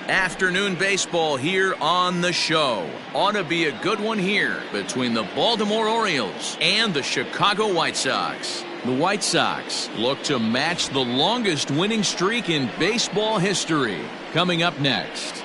Afternoon baseball here on the show. Ought to be a good one here between the Baltimore Orioles and the Chicago White Sox. The White Sox look to match the longest winning streak in baseball history. Coming up next.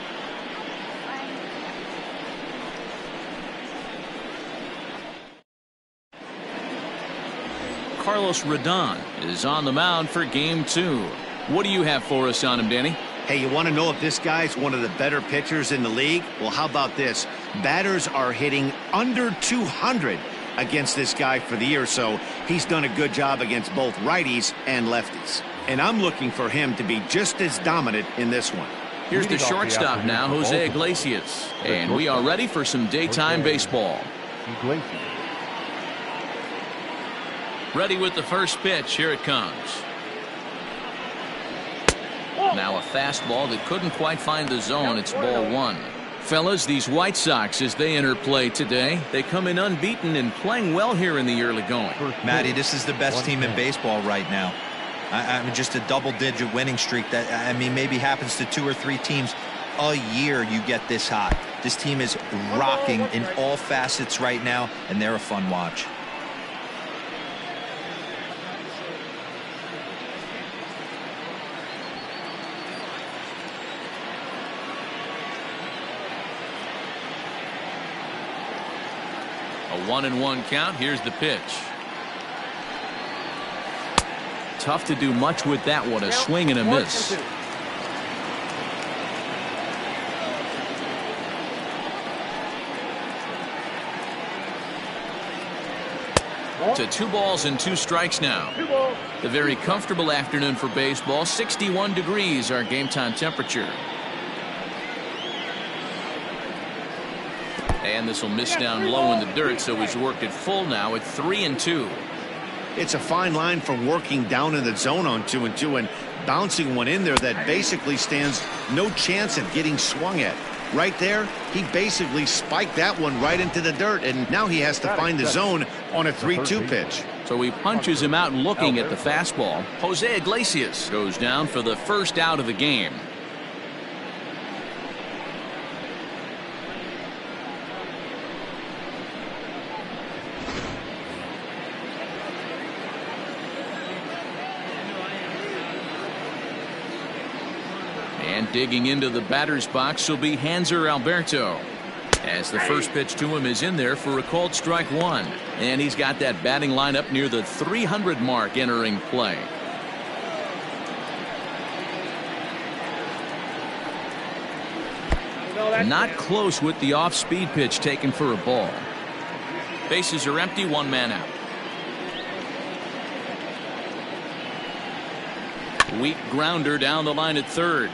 Carlos Rodon is on the mound for Game 2. What do you have for us on him, Danny? Hey, you want to know if this guy's one of the better pitchers in the league? Well, how about this? Batters are hitting under 200 against this guy for the year, so he's done a good job against both righties and lefties. And I'm looking for him to be just as dominant in this one. Here's the shortstop now, Jose Iglesias. And we are ready for some daytime baseball. Ready with the first pitch. Here it comes. Now a fastball that couldn't quite find the zone. It's ball one. Fellas, these White Sox, as they enter play today, they come in unbeaten and playing well here in the early going. Matty, this is the best team in baseball right now. I mean, just a double-digit winning streak that, I mean, maybe happens to 2 or 3 teams a year you get this hot. This team is rocking in all facets right now, and they're a fun watch. A 1-1 count. Here's the pitch. Tough to do much with that one. A swing and a miss. To 2 balls and 2 strikes now. A very comfortable afternoon for baseball. 61 degrees our game time temperature. And this will miss down low in the dirt, so he's worked it full now at 3-2. It's a fine line from working down in the zone on 2-2 and bouncing one in there that basically stands no chance of getting swung at. Right there, he basically spiked that one right into the dirt, and now he has to find the zone on a 3-2 pitch. So he punches him out looking at the fastball. Jose Iglesias goes down for the first out of the game. And digging into the batter's box will be Hanser Alberto, as the first pitch to him is in there for a called strike one. And he's got that batting line up near the 300 mark entering play. Not close with the off-speed pitch taken for a ball. Bases are empty, 1 man out. Weak grounder down the line at third,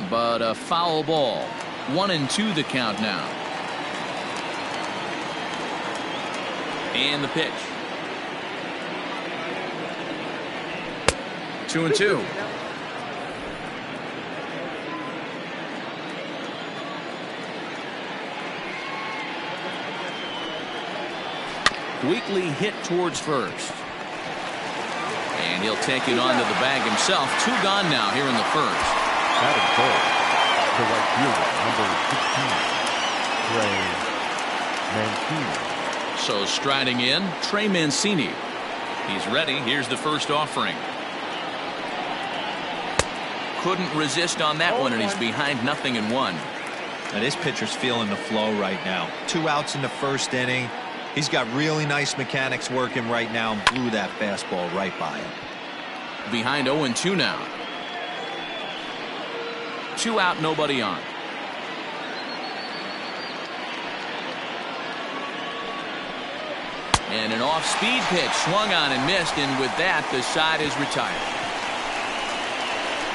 but a foul ball. 1-2 the count now. And the pitch. 2-2. Weakly hit towards first. And he'll take it onto the bag himself. 2 gone now here in the first. Batting third, the right fielder, number 16, Trey Mancini. So striding in, Trey Mancini. He's ready. Here's the first offering. Couldn't resist on that one, and he's behind 0-1. Now this pitcher's feeling the flow right now. 2 outs in the first inning. He's got really nice mechanics working right now and blew that fastball right by him. Behind 0-2 now. 2 out, nobody on. And an off-speed pitch swung on and missed, and with that the side is retired.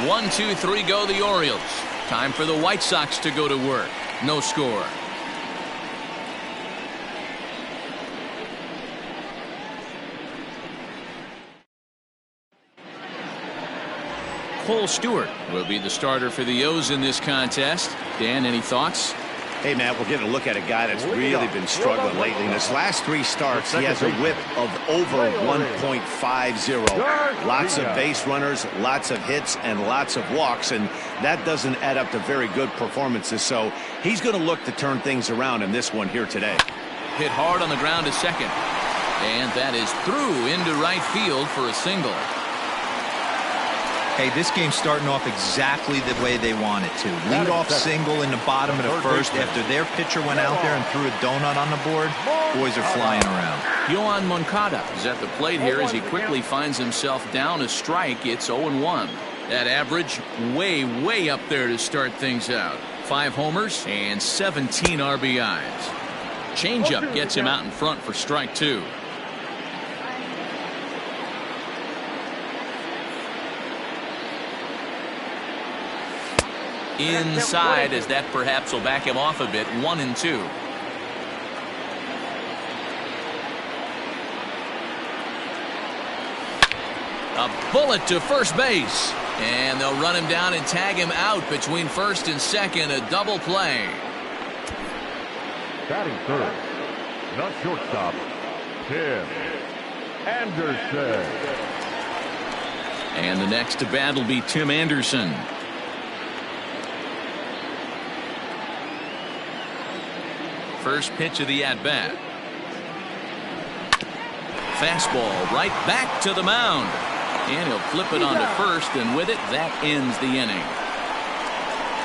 1, 2, 3 go the Orioles. Time for the White Sox to go to work. No score. Cole Stewart will be the starter for the O's in this contest. Dan, any thoughts? Hey, Matt, we're getting a look at a guy that's really been struggling lately. In his last 3 starts, he has a whip of over 1.50. Lots of base runners, lots of hits, and lots of walks, and that doesn't add up to very good performances. So he's going to look to turn things around in this one here today. Hit hard on the ground to second. And that is through into right field for a single. Hey, this game's starting off exactly the way they want it to. Lead off single in the bottom of the first after their pitcher went out there and threw a donut on the board. Boys are flying around. Yohan Moncada is at the plate here as he quickly finds himself down a strike. It's 0-1. That average way up there to start things out. 5 homers and 17 RBIs. Changeup gets him out in front for strike 2. Inside, as that perhaps will back him off a bit. 1-2. A bullet to first base, and they'll run him down and tag him out between first and second. A double play. Batting third, the shortstop, Tim Anderson. And the next to bat will be Tim Anderson. First pitch of the at-bat. Fastball right back to the mound. And he'll flip it onto first, and with it, that ends the inning.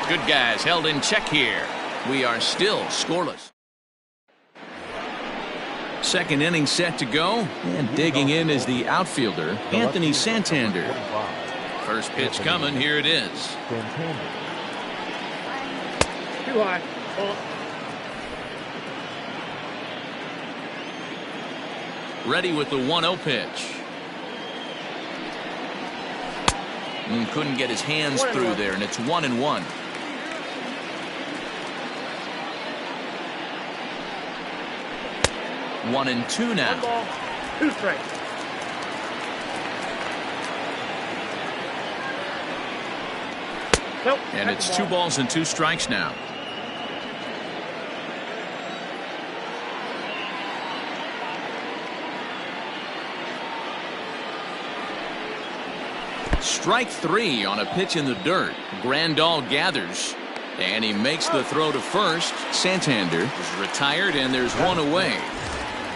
Good guys held in check here. We are still scoreless. Second inning set to go, and digging in is the outfielder, Anthony Santander. First pitch coming, here it is. Too high. Ready with the 1-0 pitch. And couldn't get his hands through there, and it's 1-1. One and two now. 1 ball, 2 strikes. Nope. And it's 2 balls and 2 strikes now. Strike 3 on a pitch in the dirt. Grandal gathers, and he makes the throw to first. Santander is retired, and there's 1 away.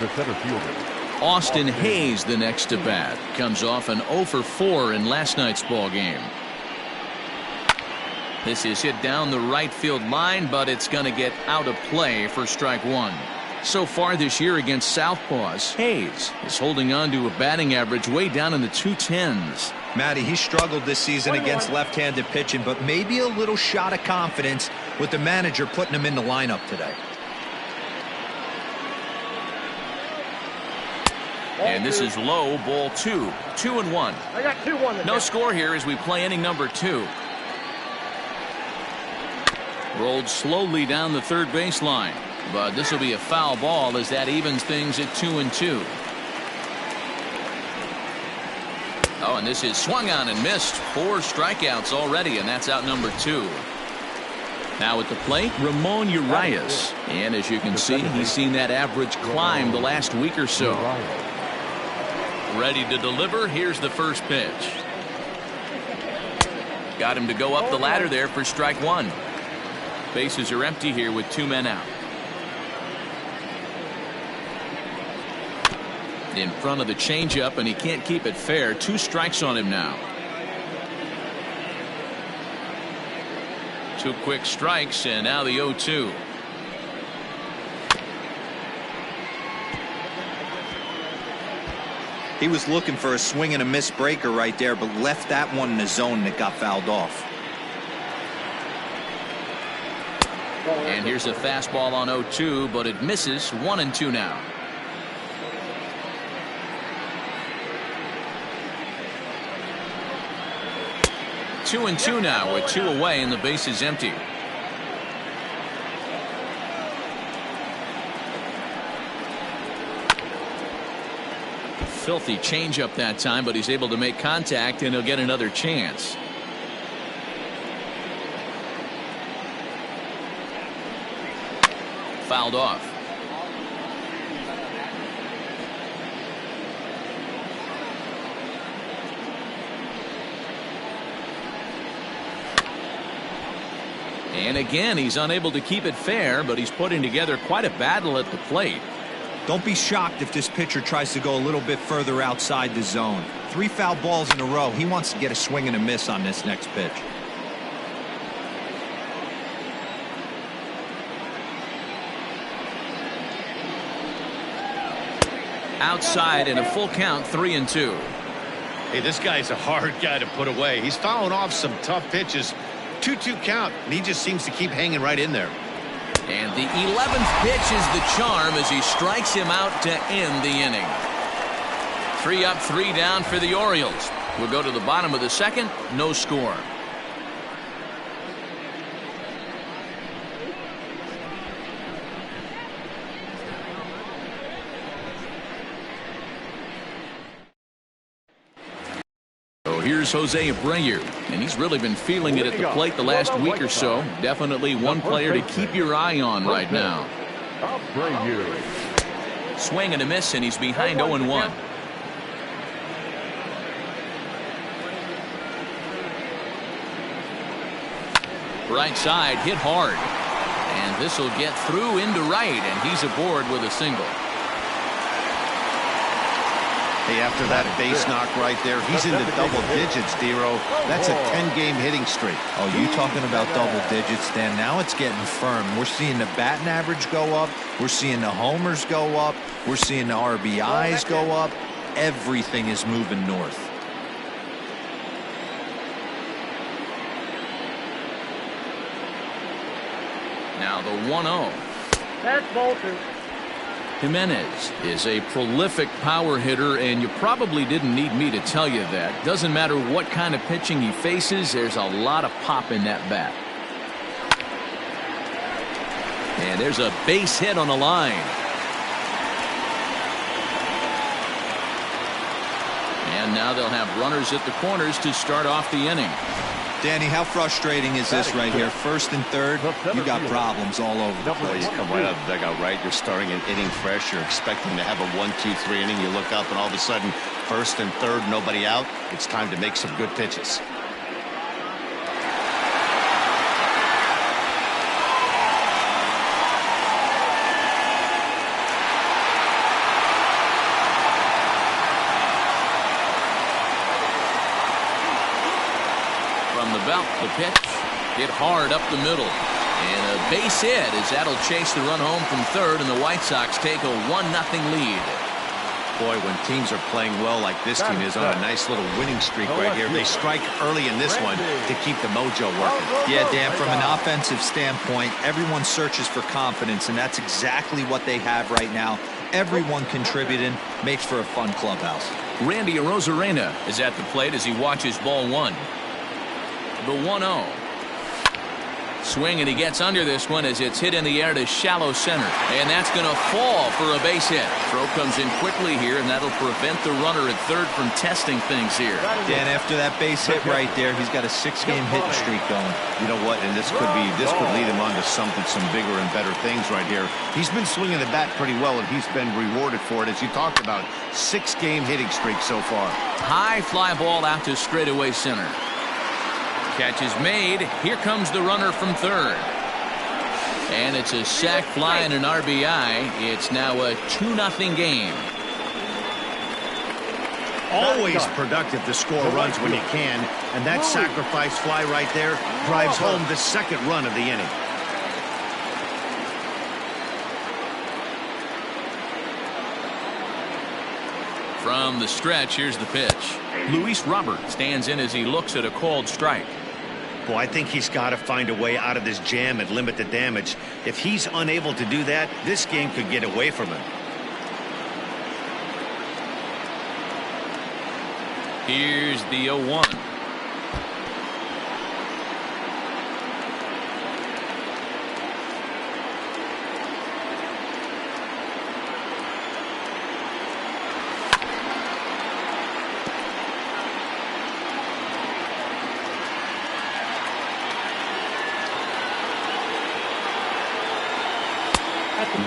The center fielder, Austin Hayes, the next to bat, comes off an 0 for 4 in last night's ball game. This is hit down the right field line, but it's going to get out of play for strike 1. So far this year against southpaws, Hayes is holding on to a batting average way down in the 210s. Matty, he struggled this season against left-handed pitching, but maybe a little shot of confidence with the manager putting him in the lineup today. And this is low, ball 2. 2-1. I got 2-1. No score here as we play inning number 2. Rolled slowly down the third baseline, but this will be a foul ball as that evens things at 2-2. Oh, and this is swung on and missed. 4 strikeouts already, and that's out number 2. Now at the plate, Ramon Urias. And as you can see, he's seen that average climb the last week or so. Ready to deliver. Here's the first pitch. Got him to go up the ladder there for strike 1. Bases are empty here with 2 men out. In front of the changeup, and he can't keep it fair. 2 strikes on him now. 2 quick strikes, and now the 0-2. He was looking for a swing and a miss breaker right there, but left that one in the zone that got fouled off. And here's a fastball on 0-2, but it misses. 1-2 now. Two and two now with 2 away, and the base is empty. Filthy changeup that time, but he's able to make contact, and he'll get another chance. fouled off. And again, he's unable to keep it fair, but he's putting together quite a battle at the plate. Don't be shocked if this pitcher tries to go a little bit further outside the zone. 3 foul balls in a row. He wants to get a swing and a miss on this next pitch. Outside in a full count, 3-2. Hey, this guy's a hard guy to put away. He's fouling off some tough pitches. 2-2 count, and he just seems to keep hanging right in there. And the 11th pitch is the charm as he strikes him out to end the inning. 3 up, 3 down for the Orioles. We'll go to the bottom of the second. No score. Here's Jose Abreu, and he's really been feeling it at the plate the last week or so. Definitely one player to keep your eye on right now. Swing and a miss, and he's behind 0-1. Right side hit hard, and this will get through into right, and he's aboard with a single. Hey, after that base knock right there, he's into double digits, Dero. That's a 10-game hitting streak. Oh, you talking about double digits, Dan? Now it's getting firm. We're seeing the batting average go up. We're seeing the homers go up. We're seeing the RBIs go up. Everything is moving north. Now the 1-0. That's Bolton. Jimenez is a prolific power hitter, and you probably didn't need me to tell you that. Doesn't matter what kind of pitching he faces, there's a lot of pop in that bat. And there's a base hit on the line. And now they'll have runners at the corners to start off the inning. Danny, how frustrating is this right here? First and third, you got problems all over the Well, place. you come right out of the dugout, right? You're starting an inning fresh. You're expecting to have a 1-2-3 inning. You look up, and all of a sudden, first and third, nobody out. It's time to make some good pitches. Belt, the pitch hit hard up the middle, and a base hit as that'll chase the run home from third, and the White Sox take a 1-0 lead. Boy, when teams are playing well like this team is on a nice little winning streak right here, they strike early in this one to keep the mojo working. Yeah, Dan, from an offensive standpoint, everyone searches for confidence, and that's exactly what they have right now. Everyone contributing makes for a fun clubhouse. Randy Arozarena is at the plate as he watches ball 1. The 1-0. Swing, and he gets under this one as it's hit in the air to shallow center, and that's going to fall for a base hit. Throw comes in quickly here, and that'll prevent the runner at third from testing things here. Dan, after that base hit right there, he's got a 6-game hitting streak going. You know what? And this could lead him on to some bigger and better things right here. He's been swinging the bat pretty well, and he's been rewarded for it, as you talked about. 6-game hitting streak so far. High fly ball out to straightaway center. Catch is made. Here comes the runner from third. And it's a sac fly and an RBI. It's now a 2-0 game. Always productive to score runs when you can, and that sacrifice fly right there drives home the second run of the inning. From the stretch, here's the pitch. Luis Robert stands in as he looks at a called strike. Well, I think he's got to find a way out of this jam and limit the damage. If he's unable to do that, this game could get away from him. Here's the 0-1.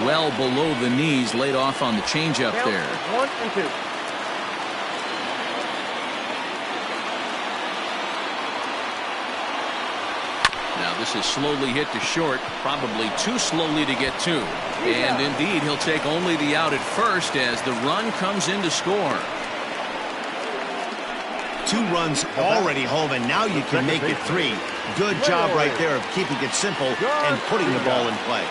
Well below the knees, laid off on the changeup there. 1 and 2. Now this is slowly hit to short, probably too slowly to get to. And indeed, he'll take only the out at first as the run comes in to score. 2 runs already home, and now you can make it 3. Good job right there of keeping it simple and putting the ball in play.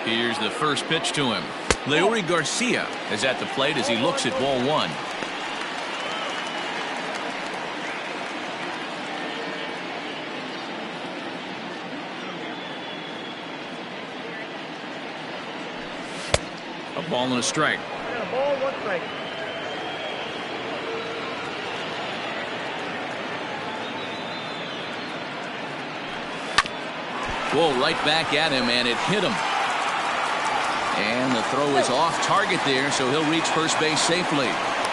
Here's the first pitch to him. Leury Garcia is at the plate as he looks at ball 1. A ball and a strike. And a ball, 1 strike. Whoa, right back at him, and it hit him. And the throw is off target there, so he'll reach first base safely.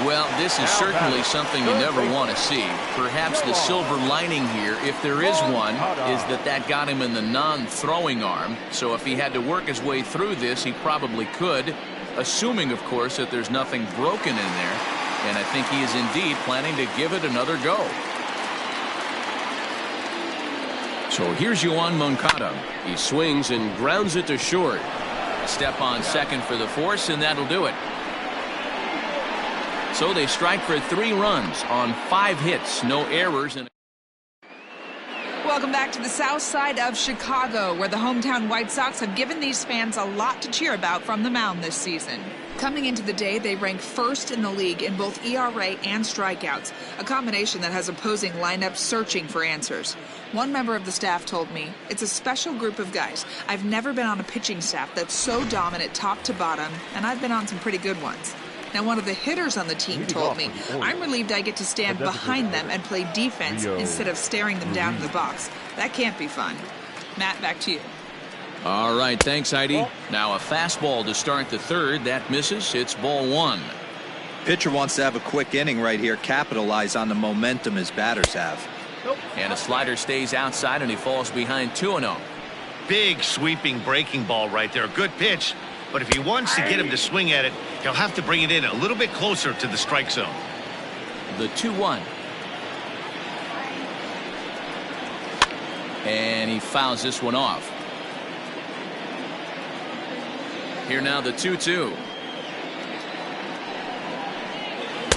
Well, this is certainly something you never want to see. Perhaps the silver lining here, if there is one, is that got him in the non-throwing arm. So if he had to work his way through this, he probably could, assuming, of course, that there's nothing broken in there. And I think he is indeed planning to give it another go. So here's Yoan Moncada. He swings and grounds it to short. A step on second for the force, and that'll do it. So they strike for 3 runs on 5 hits, no errors. Welcome back to the south side of Chicago, where the hometown White Sox have given these fans a lot to cheer about from the mound this season. Coming into the day, they rank first in the league in both ERA and strikeouts, a combination that has opposing lineups searching for answers. One member of the staff told me, "It's a special group of guys. I've never been on a pitching staff that's so dominant top to bottom, and I've been on some pretty good ones." Now, one of the hitters on the team told me, "I'm relieved I get to stand behind them and play defense instead of staring them down in the box. That can't be fun." Matt, back to you. All right, thanks, Heidi. Now a fastball to start the third. That misses. It's ball 1. Pitcher wants to have a quick inning right here, capitalize on the momentum his batters have. And a slider stays outside, and he falls behind 2-0. Big sweeping breaking ball right there. Good pitch. But if he wants to get him to swing at it, he'll have to bring it in a little bit closer to the strike zone. The 2-1. And he fouls this one off. Here now the 2-2.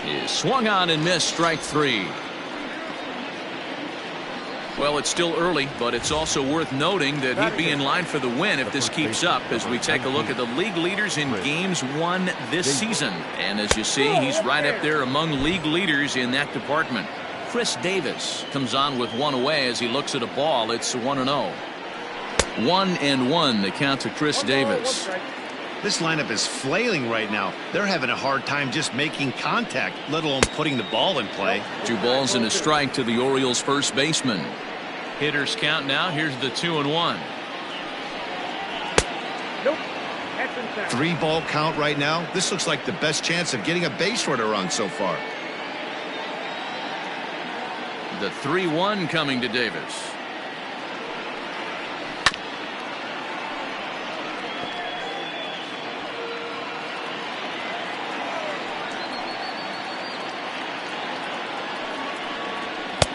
Is swung on and missed, strike 3. Well, it's still early, but it's also worth noting that he'd be in line for the win if this keeps up as we take a look at the league leaders in games won this season. And as you see, he's right up there among league leaders in that department. Chris Davis comes on with 1 away as he looks at a ball. It's 1-0. 1-1 the count to Chris Davis. This lineup is flailing right now. They're having a hard time just making contact, let alone putting the ball in play. 2 balls and a strike to the Orioles first baseman. Hitters count now. Here's the 2-1. Nope. That's inside. 3 ball count right now. This looks like the best chance of getting a base runner on so far. The 3-1 coming to Davis.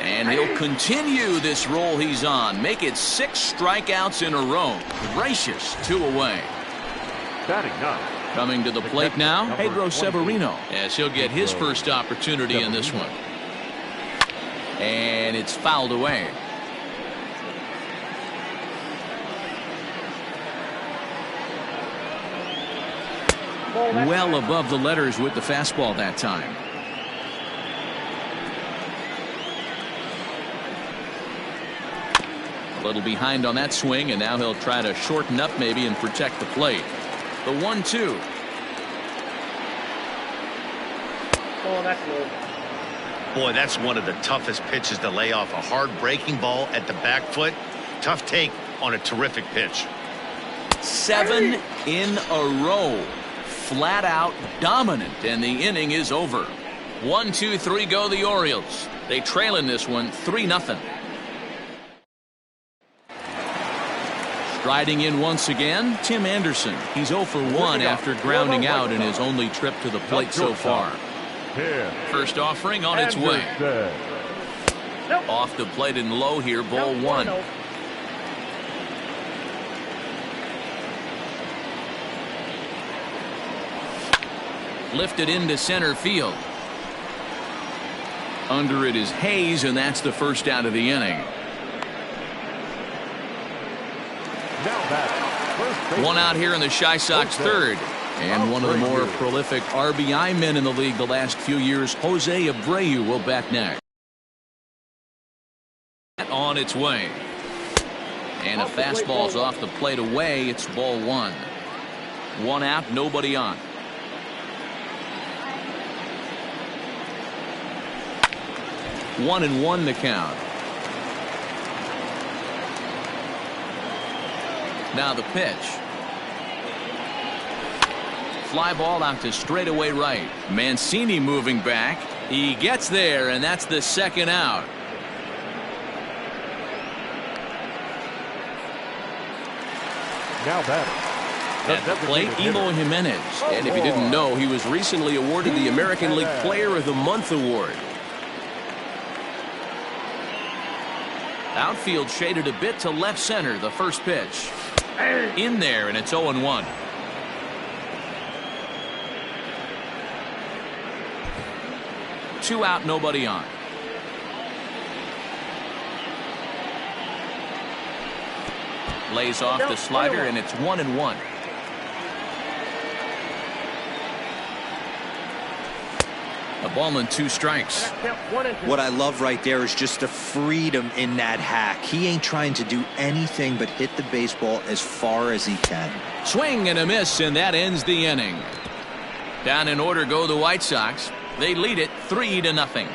And he'll continue this roll he's on. Make it 6 strikeouts in a row. Gracious, 2 away. Batting 9. Coming to the plate now, Pedro Severino, as he'll get his first opportunity in this one. And it's fouled away. Well above the letters with the fastball that time. A little behind on that swing, and now he'll try to shorten up maybe and protect the plate. The 1-2. Oh, that's low. Boy, that's one of the toughest pitches to lay off. A hard breaking ball at the back foot. Tough take on a terrific pitch. 7 in a row. Flat out dominant, and the inning is over. 1-2-3 go the Orioles. They trail in this one 3-0. Striding in once again, Tim Anderson. He's 0 for 1 after grounding out in his only trip to the plate so far. First offering on its way. Off the plate and low here, ball 1. Lifted into center field. Under it is Hayes, and that's the first out of the inning. One out here in the Chi Sox third. And one of the more prolific RBI men in the league the last few years, Jose Abreu, will bat next. On its way. And a fastball's off the plate away. It's ball 1. One out, nobody on. One and one the count. Now the pitch. Fly ball out to straightaway right. Mancini moving back. He gets there, and that's the second out. Now batting. At the plate, Eloy Jimenez. And if you didn't know, he was recently awarded the American League Player of the Month award. Outfield shaded a bit to left center. The first pitch. In there, and it's 0-1. Two out, nobody on. Lays off the slider, and it's 1-1. A ball and 2 strikes. What I love right there is just the freedom in that hack. He ain't trying to do anything but hit the baseball as far as he can. Swing and a miss, and that ends the inning. Down in order go the White Sox. They lead it 3-0.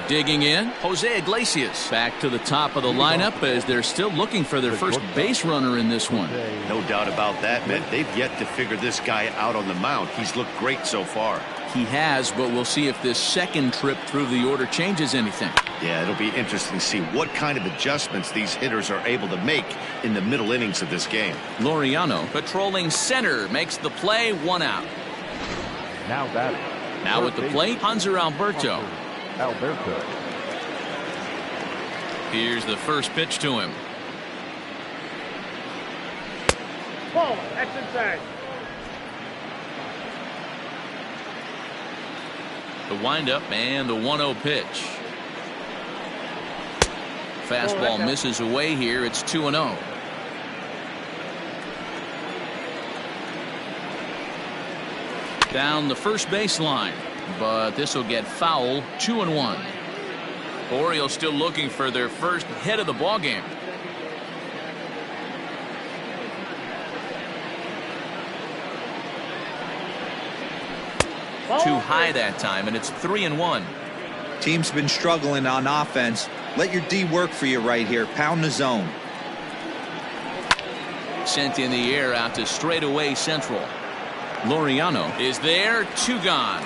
Digging in, Jose Iglesias back to the top of the lineup as they're still looking for their first base runner in this one. No doubt about that, man. They've yet to figure this guy out on the mound. He's looked great so far. He has, but we'll see if this second trip through the order changes anything. Yeah, it'll be interesting to see what kind of adjustments these hitters are able to make in the middle innings of this game. Laureano patrolling center makes the play, 1 out. Now batting. Now at the plate, Hanser Alberto. Here's the first pitch to him. Ball, that's inside. The windup and the 1-0 pitch. Fastball misses away here. It's 2-0. Down the first baseline, but this will get foul. 2-1. Orioles still looking for their first hit of the ball game. Too high that time, and it's 3-1. Team's been struggling on offense. Let your D work for you right here. Pound the zone. Sent in the air out to straightaway central. Laureano is there. 2 gone.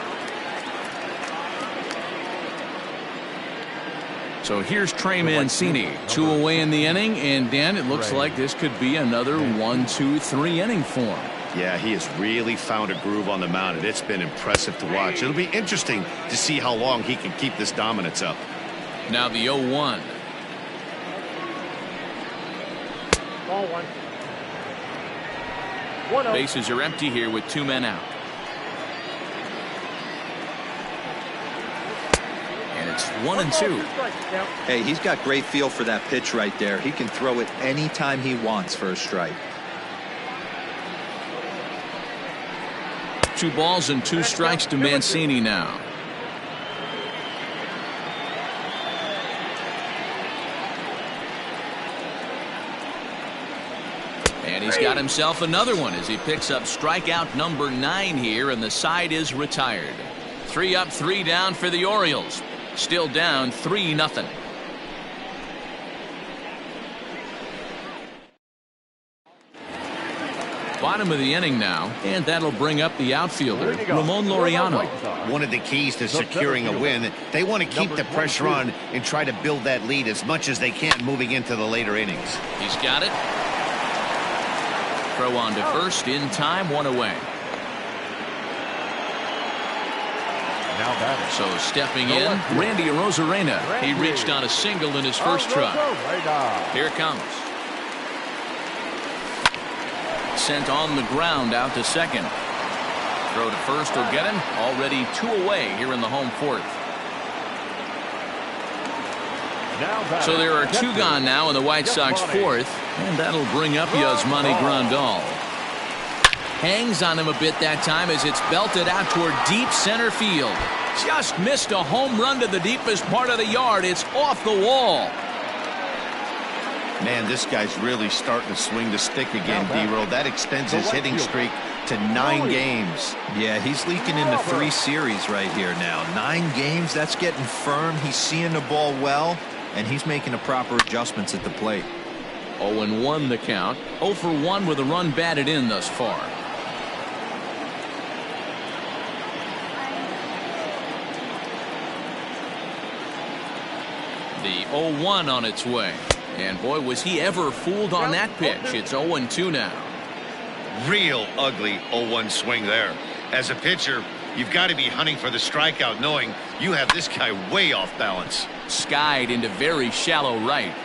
So here's Trey Mancini. 2 away in the inning, and Dan, it looks like this could be another 1-2-3 inning for him. Yeah, he has really found a groove on the mound, and it's been impressive to watch. It'll be interesting to see how long he can keep this dominance up. Now the 0-1. Ball 1. Bases are empty here with 2 men out. And it's 1-2. Hey, he's got great feel for that pitch right there. He can throw it anytime he wants for a strike. 2 balls and 2 strikes to Mancini now. And he's got himself another one as he picks up strikeout number 9 here, and the side is retired. 3 up, 3 down for the Orioles. Still down 3-0. bottom of the inning now, and that'll bring up the outfielder, Ramon Laureano. One of the keys to securing a win, they want to keep the pressure on and try to build that lead as much as they can moving into the later innings. He's got it. Throw on to first in time, 1 away. So stepping in, Randy Arozarena. He reached on a single in his first try. Here it comes. Sent on the ground out to second. Throw to first will get him. Already 2 away here in the home fourth. So there are 2 gone now in the White Sox fourth, and that'll bring up Yasmani Grandal. Hangs on him a bit that time as it's belted out toward deep center field. Just missed a home run to the deepest part of the yard. It's off the wall. Man, this guy's really starting to swing the stick again, D-Roll. That extends his hitting streak to 9 games. Yeah, he's leaking into 3 series right here now. 9 games, that's getting firm. He's seeing the ball well, and he's making the proper adjustments at the plate. 0-1 the count. 0 for 1 with a run batted in thus far. The 0-1 on its way. And boy, was he ever fooled on that pitch. It's 0-2 now. Real ugly 0-1 swing there. As a pitcher, you've got to be hunting for the strikeout, knowing you have this guy way off balance. Skied into very shallow right.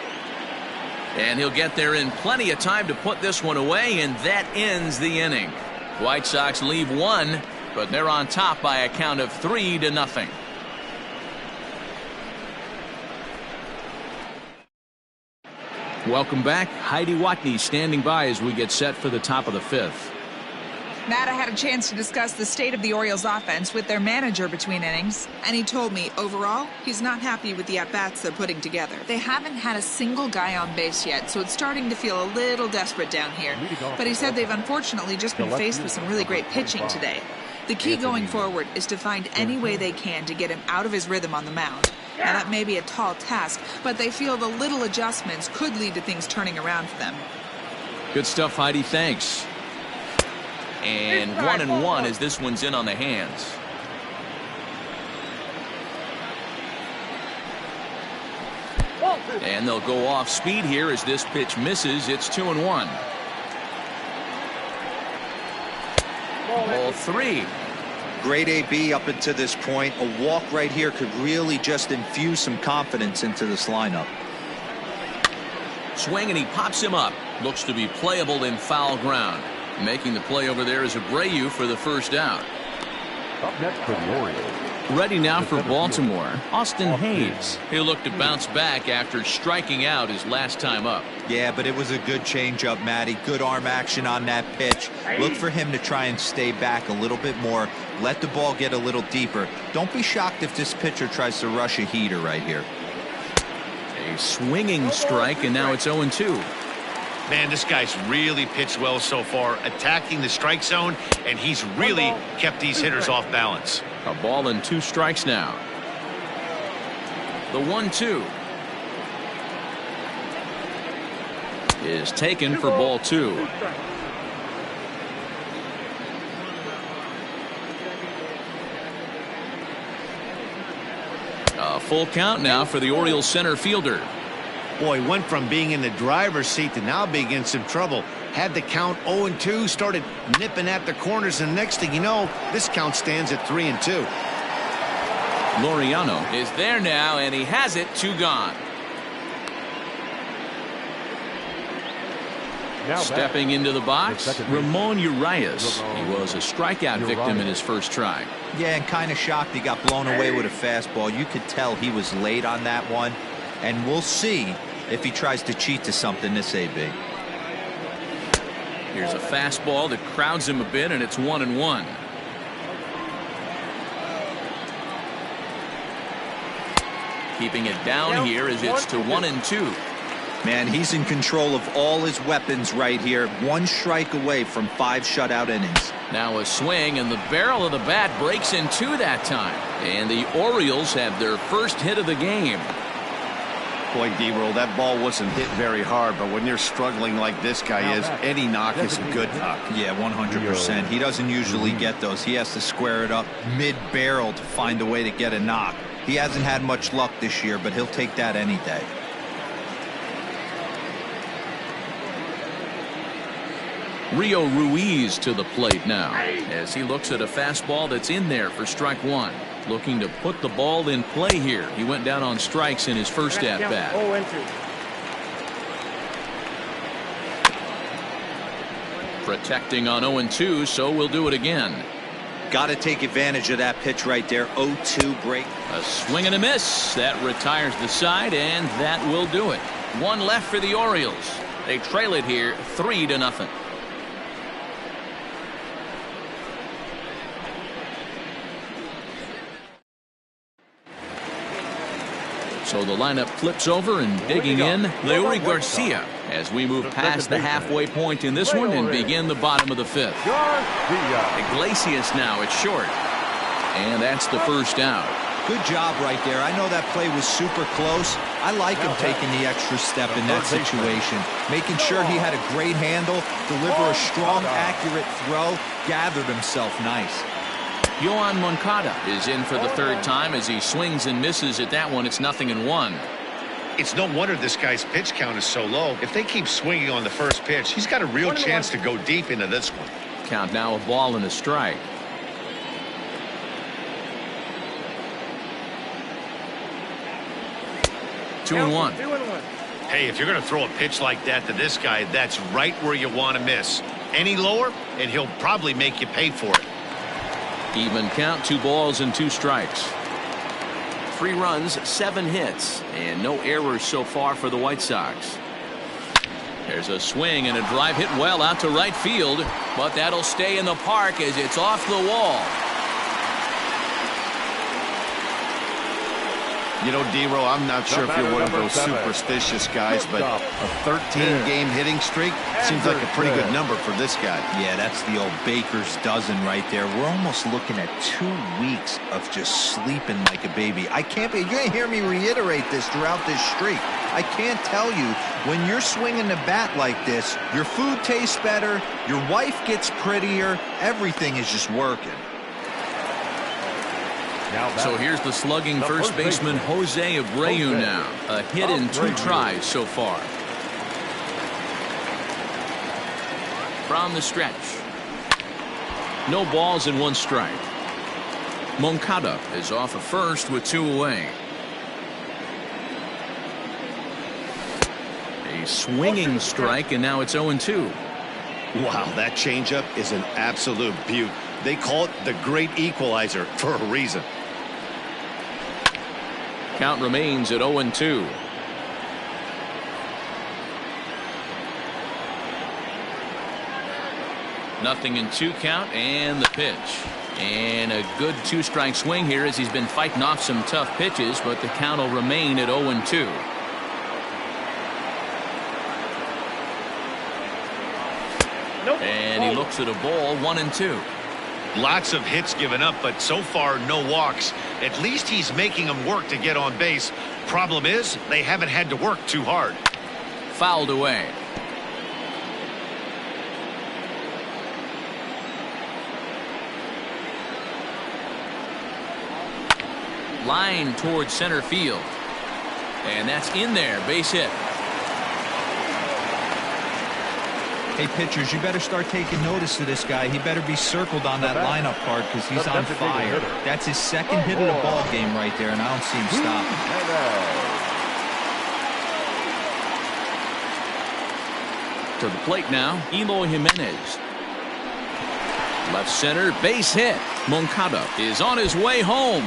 And he'll get there in plenty of time to put this one away, and that ends the inning. White Sox leave 1, but they're on top by a count of 3-0. Welcome back. Heidi Watney standing by as we get set for the top of the 5th. Matt, I had a chance to discuss the state of the Orioles offense with their manager between innings, and he told me overall he's not happy with the at-bats they're putting together. They haven't had a single guy on base yet, so it's starting to feel a little desperate down here. But he said they've unfortunately just been faced with some really great pitching today. The key going forward is to find any way they can to get him out of his rhythm on the mound. Now, that may be a tall task, but they feel the little adjustments could lead to things turning around for them. Good stuff, Heidi. Thanks. And 1-1 as this one's in on the hands. And they'll go off speed here as this pitch misses. It's 2-1. Ball 3. Great AB up until this point. A walk right here could really just infuse some confidence into this lineup. Swing, and he pops him up. Looks to be playable in foul ground. Making the play over there is Abreu for the first out. Up next for the Orioles. Ready now for Baltimore, Austin Hayes. He'll look to bounce back after striking out his last time up. Yeah, but it was a good changeup, Matty. Good arm action on that pitch. Look for him to try and stay back a little bit more. Let the ball get a little deeper. Don't be shocked if this pitcher tries to rush a heater right here. A swinging strike, and now it's 0-2. Man, this guy's really pitched well so far, attacking the strike zone, and he's really kept these hitters off balance. A ball and 2 strikes now. The 1-2 is taken for ball 2. A full count now for the Orioles center fielder. Boy, went from being in the driver's seat to now being in some trouble. Had the count 0-2, started nipping at the corners, and next thing you know, this count stands at 3-2. Laureano is there now, and he has it. 2 gone. Stepping into the box, Ramon Urias. He was a strikeout victim in his first try. Yeah, and kind of shocked he got blown away with a fastball. You could tell he was late on that one, and we'll see if he tries to cheat to something this AB. Here's a fastball that crowds him a bit, and it's 1-1. Keeping it down here as it's to 1-2. Man, he's in control of all his weapons right here. 1 strike away from 5 shutout innings. Now a swing, and the barrel of the bat breaks in 2 that time. And the Orioles have their first hit of the game. Boy, D-Roll, that ball wasn't hit very hard, but when you're struggling like this guy is, any knock is a good knock. Yeah, 100%. He doesn't usually get those. He has to square it up mid-barrel to find a way to get a knock. He hasn't had much luck this year, but he'll take that any day. Rio Ruiz to the plate now as he looks at a fastball that's in there for strike one. Looking to put the ball in play here. He went down on strikes in his first at bat. 0-2. Protecting on 0-2, so we'll do it again. Got to take advantage of that pitch right there. 0-2 break. A swing and a miss. That retires the side, and that will do it. One left for the Orioles. They trail it here 3-0. So the lineup flips over, and digging in, Leury Garcia, as we move past the halfway point in this one and begin the bottom of the fifth. Iglesias now at short. And that's the first out. Good job right there. I know that play was super close. I like him taking the extra step in that situation. Making sure he had a great handle, deliver a strong, accurate throw, gathered himself nice. Yoan Moncada is in for the third time as he swings and misses at that one. It's 0-1. It's no wonder this guy's pitch count is so low. If they keep swinging on the first pitch, he's got a real chance to go deep into this one. Count now, a ball and a strike. Two and one. Hey, if you're going to throw a pitch like that to this guy, that's right where you want to miss. Any lower, and he'll probably make you pay for it. Even count, 2 balls and 2 strikes. 3 runs, 7 hits, and no errors so far for the White Sox. There's a swing and a drive hit well out to right field, but that'll stay in the park as it's off the wall. You know, D-Roll, I'm not sure if you're one of those superstitious guys, but a 13-game hitting streak seems like a pretty good number for this guy. Yeah, that's the old baker's dozen right there. We're almost looking at 2 weeks of just sleeping like a baby. I can't be. You're going to hear me reiterate this throughout this streak. I can't tell you, when you're swinging the bat like this, your food tastes better, your wife gets prettier, everything is just working. So here's the slugging first baseman Jose Abreu now. A hit in 2 tries so far. From the stretch. No balls and 1 strike. Moncada is off of first with 2 away. A swinging strike, and now it's 0-2. Wow, that changeup is an absolute beaut. They call it the great equalizer for a reason. Count remains at 0-2. Nothing in 2 count, and the pitch. And a good 2-strike swing here as he's been fighting off some tough pitches, but the count will remain at 0-2. And he looks at a ball, 1-2. Lots of hits given up, but so far no walks. At least he's making them work to get on base. Problem is, they haven't had to work too hard. Fouled away. Line towards center field. And that's in there. Base hit. Hey, pitchers, you better start taking notice of this guy. He better be circled on that lineup card because he's on fire. That's his 2nd hit of the ball game right there, and I don't see him stopping. To the plate now, Eloy Jimenez. Left center, base hit. Moncada is on his way home.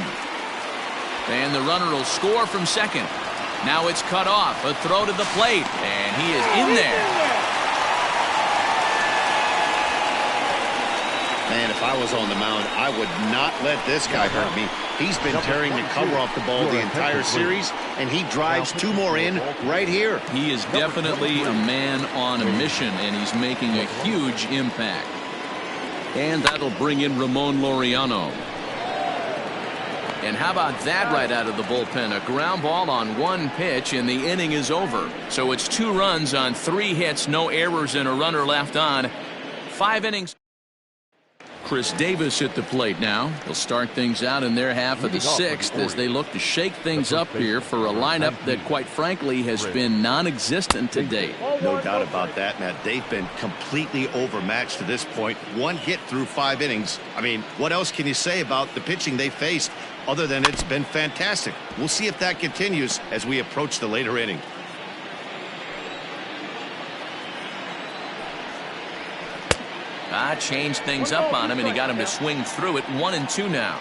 And the runner will score from second. Now it's cut off. A throw to the plate, and he is in there. Man, if I was on the mound, I would not let this guy hurt me. He's been tearing the cover off the ball the entire series, and he drives 2 more in right here. He is definitely a man on a mission, and he's making a huge impact. And that'll bring in Ramon Laureano. And how about that right out of the bullpen? A ground ball on one pitch, and the inning is over. So it's 2 runs on 3 hits, no errors, and a runner left on. 5 innings. Chris Davis at the plate now. He'll start things out in their half of the 6th as they look to shake things up here for a lineup that, quite frankly, has been non-existent to date. No doubt about that, Matt. They've been completely overmatched to this point. 1 hit through 5 innings. I mean, what else can you say about the pitching they faced other than it's been fantastic? We'll see if that continues as we approach the later inning. Changed things up on him, and he got him to swing through it. 1-2 now.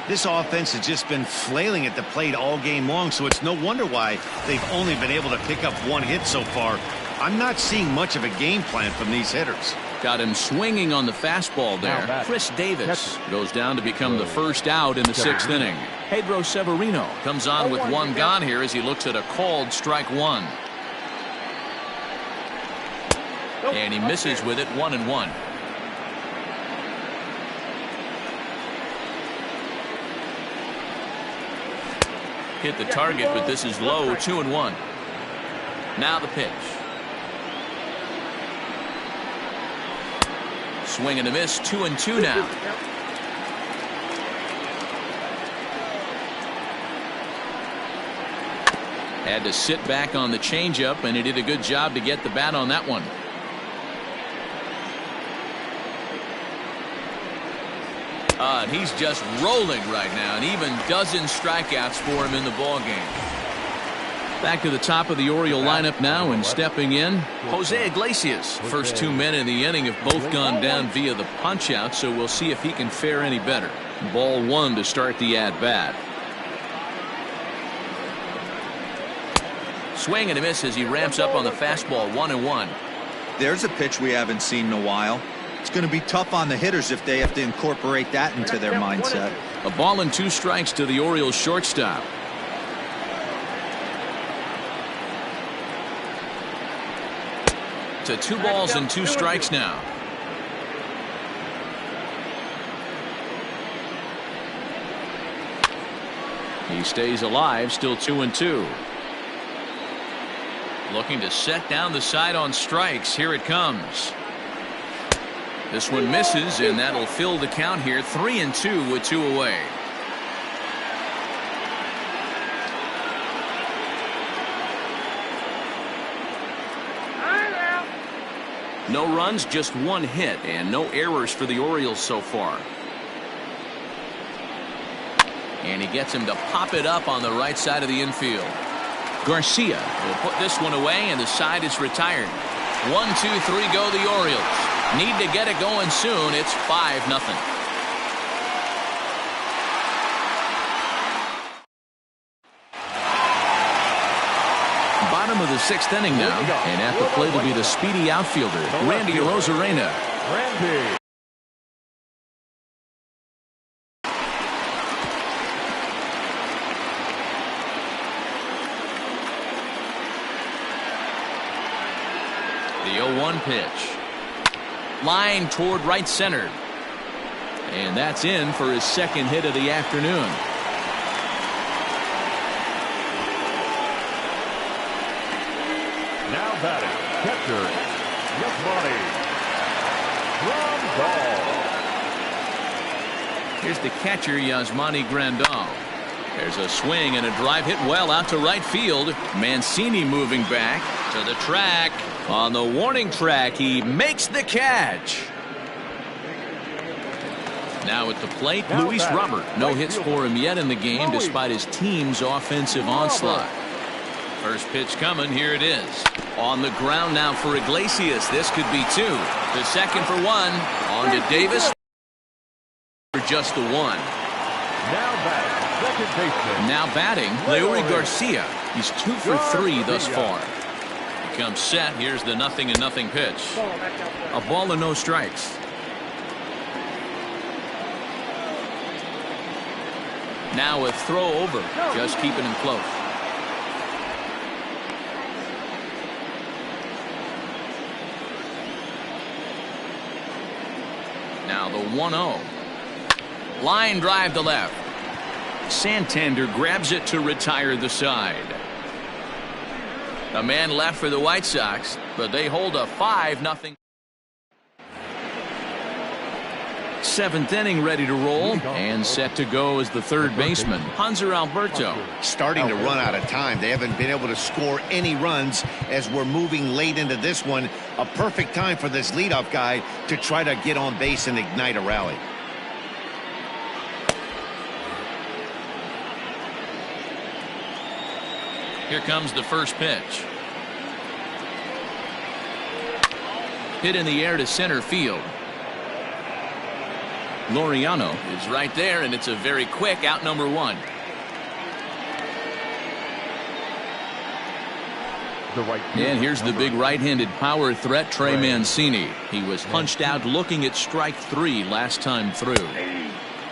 This offense has just been flailing at the plate all game long, so it's no wonder why they've only been able to pick up 1 hit so far. I'm not seeing much of a game plan from these hitters. Got him swinging on the fastball there. Chris Davis goes down to become the first out in the 6th inning. Pedro Severino comes on with 1 gone here as he looks at a called strike 1. And he misses with it. 1-1. Hit the target, but this is low. 2-1. Now the pitch. Swing and a miss. 2-2 now. Had to sit back on the changeup, and he did a good job to get the bat on that one. And he's just rolling right now, and even dozen strikeouts for him in the ballgame. Back to the top of the Oriole lineup now, and stepping in, Jose Iglesias. First 2 men in the inning have both gone down via the punch-out, so we'll see if he can fare any better. Ball 1 to start the at-bat. Swing and a miss as he ramps up on the fastball. 1-1. There's a pitch we haven't seen in a while. It's going to be tough on the hitters if they have to incorporate that into their mindset. A ball and 2 strikes to the Orioles shortstop. To 2 balls and 2 strikes now. He stays alive, still 2-2. Looking to set down the side on strikes. Here it comes. This one misses, and that'll fill the count here. 3-2 with 2 away. No runs, just 1 hit, and no errors for the Orioles so far. And he gets him to pop it up on the right side of the infield. Garcia will put this one away, and the side is retired. 1-2-3 go the Orioles. Need to get it going soon. It's 5-0. Bottom of the 6th inning now, and at the plate will be the speedy outfielder, Randy Arozarena. The 0-1 pitch. Line toward right center. And that's in for his 2nd hit of the afternoon. Now batting, catcher, Yasmani Grandal. Here's the catcher, Yasmani Grandal. There's a swing and a drive hit well out to right field. Mancini moving back to the track. On the warning track, he makes the catch. Now at the plate, Luis Robert. No hits for him yet in the game despite his team's offensive onslaught. First pitch coming. Here it is. On the ground now for Iglesias. This could be 2. The second for 1. On to Davis for just the 1. Now batting, Leury Garcia. He's 2 for 3 thus far. He comes set. Here's the 0-0 pitch. A ball and no strikes. Now a throw over, just keeping him close. Now the 1-0. Line drive to left. Santander grabs it to retire the side. A man left for the White Sox, but they hold a 5-0. Seventh inning ready to roll and set to go as the third baseman, Hanser Alberto. Starting to run out of time. They haven't been able to score any runs as we're moving late into this one. A perfect time for this leadoff guy to try to get on base and ignite a rally. Here comes the first pitch. Hit in the air to center field. Laureano is right there, and it's a very quick out, number one. And here's the big right-handed power threat, Trey Mancini. He was punched out looking at strike 3 last time through.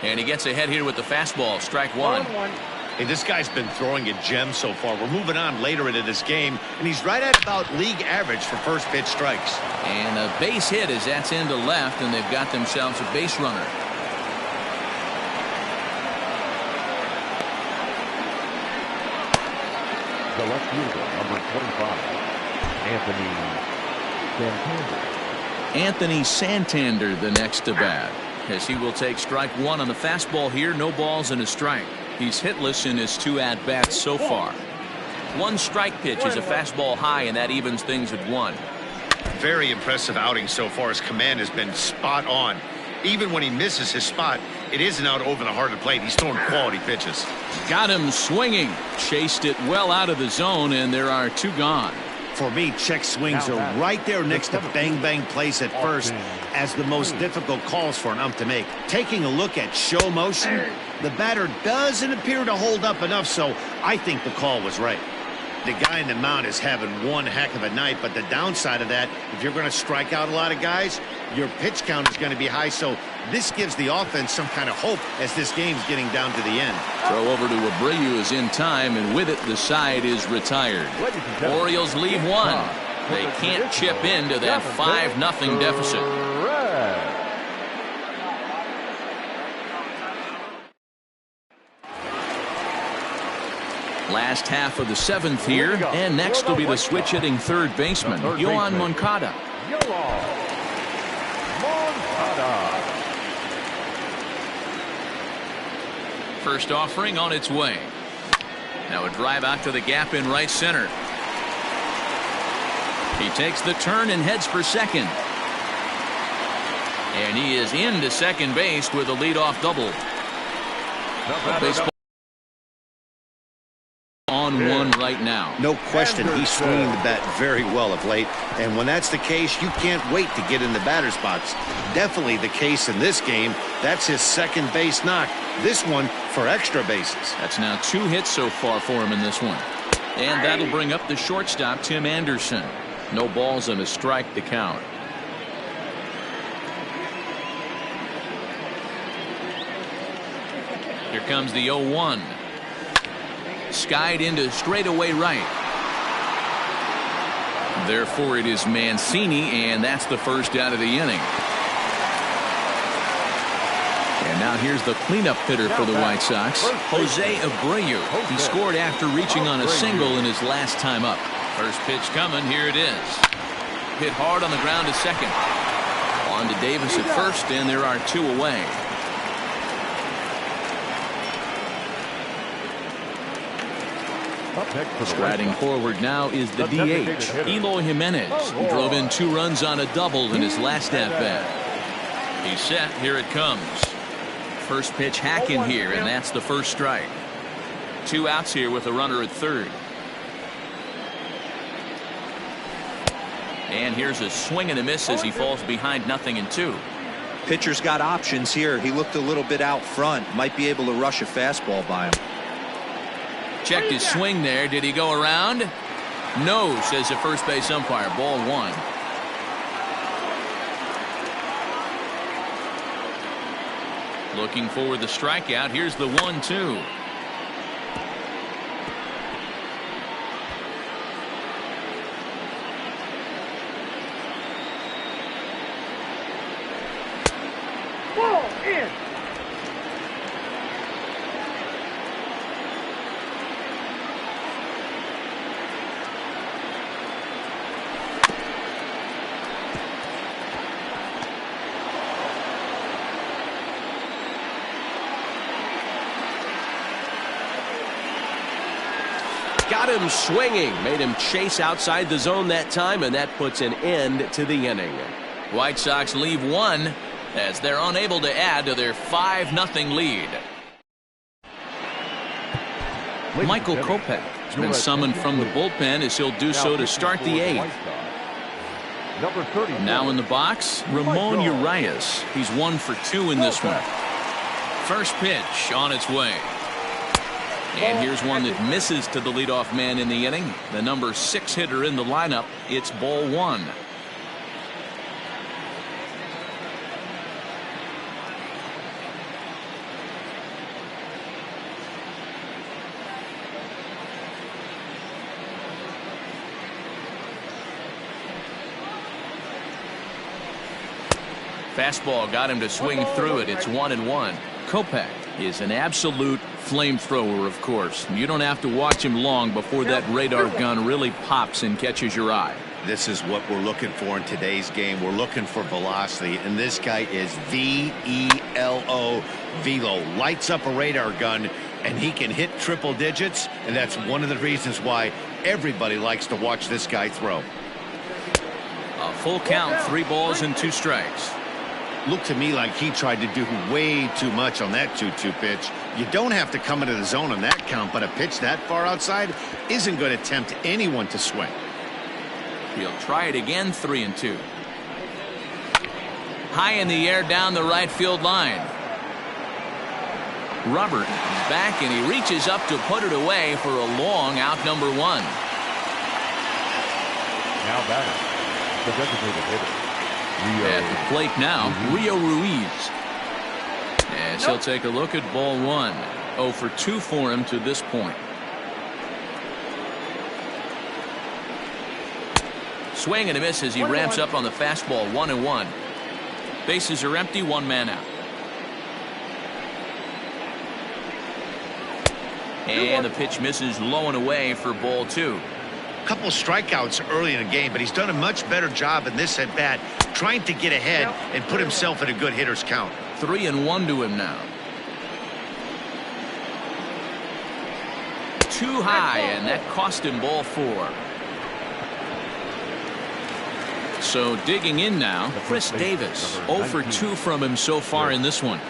And he gets ahead here with the fastball, strike 1. Hey, this guy's been throwing a gem so far. We're moving on later into this game, and he's right at about league average for first pitch strikes. And a base hit as that's into left, and they've got themselves a base runner. The left fielder, number 25, Anthony Santander, the next to bat, as he will take strike 1 on the fastball here. No balls and a strike. He's hitless in his 2 at-bats so far. 1 strike pitch is a fastball high, and that evens things at 1. Very impressive outing so far. His command has been spot on. Even when he misses his spot, it isn't out over the heart of the plate. He's throwing quality pitches. Got him swinging. Chased it well out of the zone, and there are 2 gone. For me, check swings are right there next to bang-bang plays at first as the most difficult calls for an ump to make. Taking a look at show motion, the batter doesn't appear to hold up enough, so I think the call was right. The guy in the mound is having one heck of a night, but the downside of that, if you're going to strike out a lot of guys, your pitch count is going to be high, so this gives the offense some kind of hope as this game's getting down to the end. Throw over to Abreu is in time, and with it, the side is retired. Orioles leave 1. They can't chip into that 5-0 deficit. Last half of the 7th here, and next will be the switch-hitting third baseman, Yoan Moncada. First offering on its way. Now a drive out to the gap in right center. He takes the turn and heads for second. And he is into second base with a leadoff double. Baseball on 1 right now. No question, he's swinging the bat very well of late, and when that's the case, you can't wait to get in the batter spots. Definitely the case in this game. That's his second base knock. This one for extra bases. That's now 2 hits so far for him in this one. And that'll bring up the shortstop, Tim Anderson. No balls and a strike to count. Here comes the 0-1. Skied into straightaway right. Therefore, it is Mancini, and that's the first out of the inning. And now here's the cleanup hitter for the White Sox, Jose Abreu. He scored after reaching on a single in his last time up. First pitch coming. Here it is. Hit hard on the ground to second. On to Davis at first, and there are 2 away. Striding forward now is the DH, Eloy Jimenez. He drove in 2 runs on a double in his last at-bat. He's set. Here it comes. First pitch hack in here, and that's the first strike. 2 outs here with a runner at third. And here's a swing and a miss as he falls behind 0-2. Pitcher's got options here. He looked a little bit out front. Might be able to rush a fastball by him. Checked his swing there. Did he go around? No, says the first base umpire. Ball 1. Looking for the strikeout. Here's the 1-2. Got him swinging. Made him chase outside the zone that time, and that puts an end to the inning. White Sox leave one as they're unable to add to their 5-0 lead. Michael Kopech has been summoned from the bullpen as he'll do so to start the 8th. Now in the box, Ramon Urias. He's 1 for 2 in this one. First pitch on its way. And here's one that misses to the leadoff man in the inning. The number 6 hitter in the lineup. It's ball 1. Fastball got him to swing through it. It's 1-1. Kopech is an absolute flamethrower, of course. You don't have to watch him long before that radar gun really pops and catches your eye. This is what we're looking for in today's game. We're looking for velocity, and this guy is V-E-L-O, velo. Lights up a radar gun, and he can hit triple digits, and that's one of the reasons why everybody likes to watch this guy throw. A full count, 3 balls and 2 strikes. Looked to me like he tried to do way too much on that 2-2 pitch. You don't have to come into the zone on that count, but a pitch that far outside isn't going to tempt anyone to swing. He'll try it again, 3-2. High in the air down the right field line. Robert is back, and he reaches up to put it away for a long out, number 1. Now batting, the designated hitter. At the plate now, Rio Ruiz. As he'll take a look at ball 1. 0 for 2 for him to this point. Swing and a miss as he ramps up on the fastball. 1-1. Bases are empty, 1 man out. And the pitch misses low and away for ball 2. Couple strikeouts early in the game, but he's done a much better job in this at bat, trying to get ahead and put himself in a good hitter's count. 3-1 to him now. Too high, and that cost him ball 4. So digging in now, Chris Davis. 0 for 2 from him so far in this one.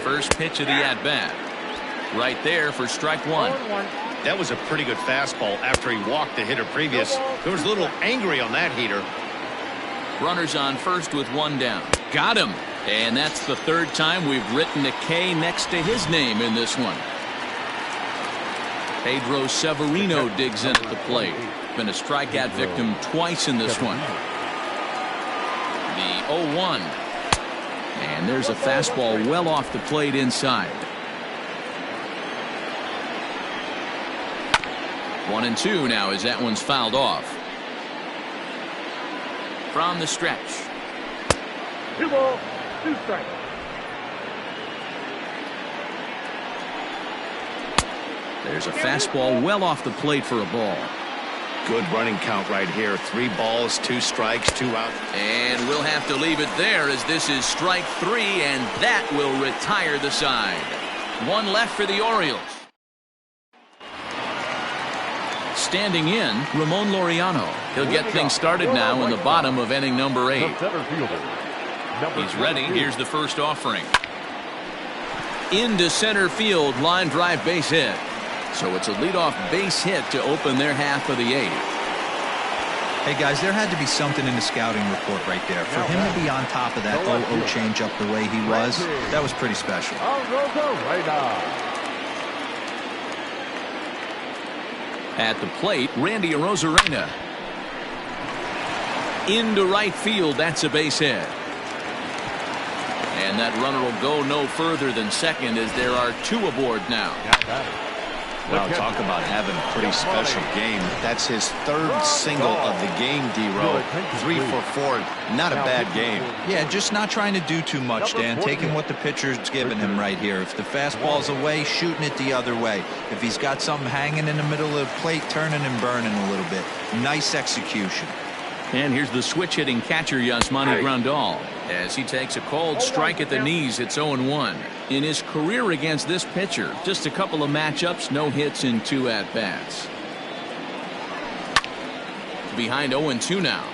First pitch of the at-bat. Right there for strike 1. That was a pretty good fastball after he walked the hitter previous. There was a little angry on that heater. Runners on first with 1 down. Got him. And that's the 3rd time we've written a K next to his name in this one. Pedro Severino digs in at the plate. Been a strikeout victim twice in this one. The 0-1. And there's a fastball well off the plate inside. 1-2 now as that one's fouled off. From the stretch. 2 balls, 2 strikes. There's a fastball well off the plate for a ball. Good running count right here. 3 balls, 2 strikes, 2 outs. And we'll have to leave it there as this is strike 3, and that will retire the side. 1 left for the Orioles. Standing in, Ramon Laureano. He'll get things started now in the bottom of inning number 8. He's ready. Here's the first offering. Into center field, line drive base hit. So it's a leadoff base hit to open their half of the 8th. Hey guys, there had to be something in the scouting report right there. For him to be on top of that 0-0 changeup the way he was, that was pretty special. At the plate, Randy Arozarena. Into right field, that's a base hit. And that runner will go no further than second as there are 2 aboard now. Well, talk about having a pretty special game. That's his 3rd single of the game, D-Row. 3 for 4. Not a bad game. Yeah, just not trying to do too much, Dan. Taking what the pitcher's giving him right here. If the fastball's away, shooting it the other way. If he's got something hanging in the middle of the plate, turning and burning a little bit. Nice execution. And here's the switch-hitting catcher, Yasmani Grandal. As he takes a cold strike at the knees, it's 0-1. In his career against this pitcher, just a couple of matchups, no hits in 2 at-bats. Behind 0-2 now.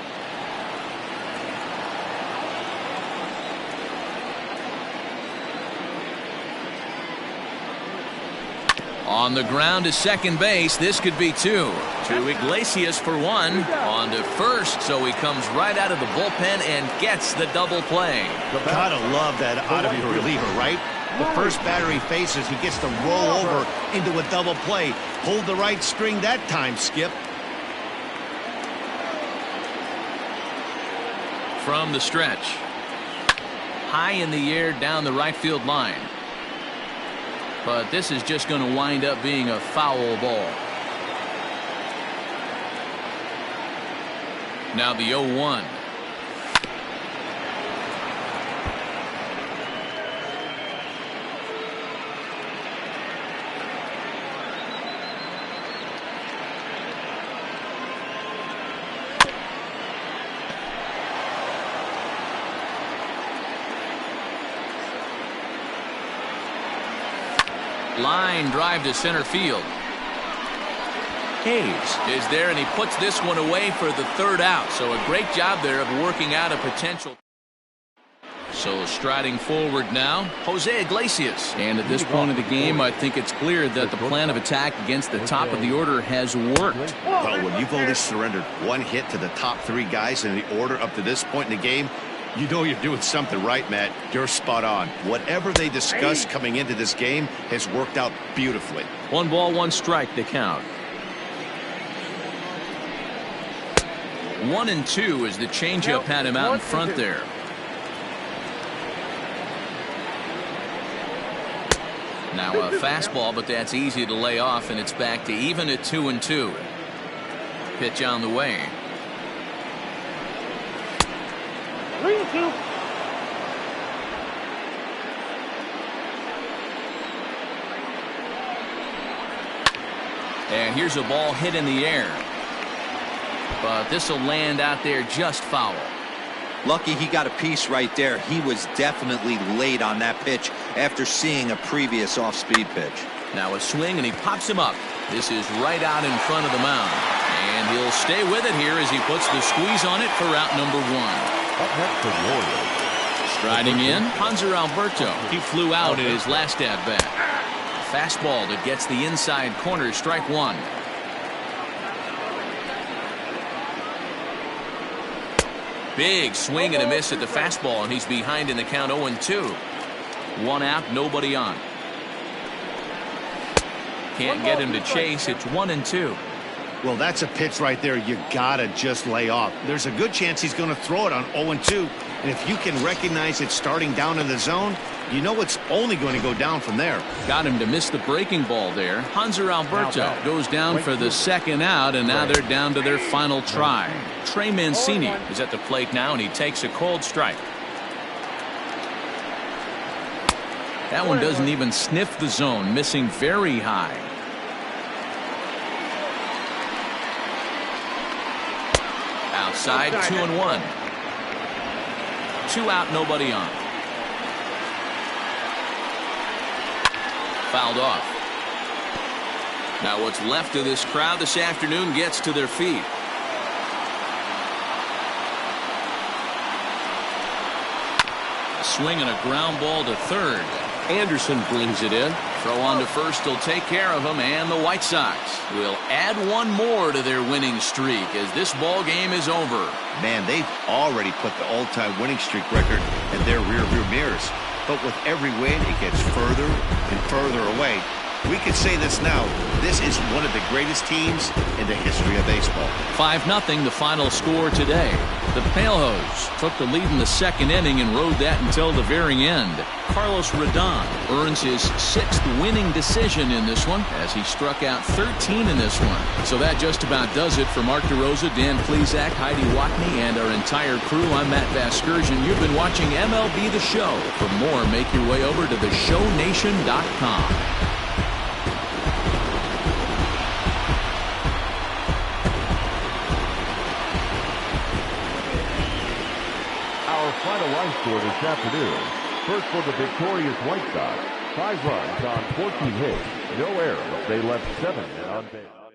On the ground to second base. This could be 2. To Iglesias for 1. On to first. So he comes right out of the bullpen and gets the double play. Gotta love that out of your reliever, right? The first batter he faces, he gets to roll over into a double play. Hold the right string that time, Skip. From the stretch. High in the air down the right field line. But this is just going to wind up being a foul ball. Now the 0-1. Line drive to center field. Hayes is there, and he puts this one away for the 3rd out. So a great job there of working out a potential. So striding forward now, Jose Iglesias. And at this point of the game, I think it's clear that the plan of attack against the top of the order has worked. Well, when you've only surrendered 1 hit to the top 3 guys in the order up to this point in the game, you know you're doing something right, Matt. You're spot on. Whatever they discussed coming into this game has worked out beautifully. 1 ball, 1 strike, the count. 1-2 as the changeup had him out in front there. Now a fastball, but that's easy to lay off, and it's back to even at 2-2. Pitch on the way. 3-2. And here's a ball hit in the air. But this will land out there just foul. Lucky he got a piece right there. He was definitely late on that pitch after seeing a previous off-speed pitch. Now a swing, and he pops him up. This is right out in front of the mound. And he'll stay with it here as he puts the squeeze on it for out number 1. Up next for the Orioles. Striding in, Hanser Alberto. He flew out in his last at-bat. Fastball that gets the inside corner, strike 1. Big swing and a miss at the fastball, and he's behind in the count 0-2. 1 out, nobody on. Can't get him to chase. It's 1-2. Well, that's a pitch right there you gotta just lay off. There's a good chance he's going to throw it on 0-2, and if you can recognize it starting down in the zone, you know it's only going to go down from there. Got him to miss the breaking ball there. Hanser Alberto goes down for the 2nd out, and now they're down to their final try. Trey Mancini is at the plate now, and he takes a cold strike. That one doesn't even sniff the zone, missing very high. Outside, 2-1. 2 out, nobody on. Fouled off. Now what's left of this crowd this afternoon gets to their feet. A swing and a ground ball to third. Anderson brings it in. Throw on to first will take care of him, and the White Sox will add 1 more to their winning streak as this ball game is over. Man, they've already put the all-time winning streak record in their rearview mirrors. But with every win, it gets further and further away. We can say this now. This is one of the greatest teams in the history of baseball. 5-0 the final score today. The Palehose took the lead in the 2nd inning and rode that until the very end. Carlos Rodon earns his 6th winning decision in this one as he struck out 13 in this one. So that just about does it for Mark DeRosa, Dan Plesac, Heidi Watney, and our entire crew. I'm Matt Vasgersian. You've been watching MLB The Show. For more, make your way over to theshownation.com. high score this afternoon. First for the victorious White Sox, 5 runs on 14 hits, no errors. They left 7 men on base.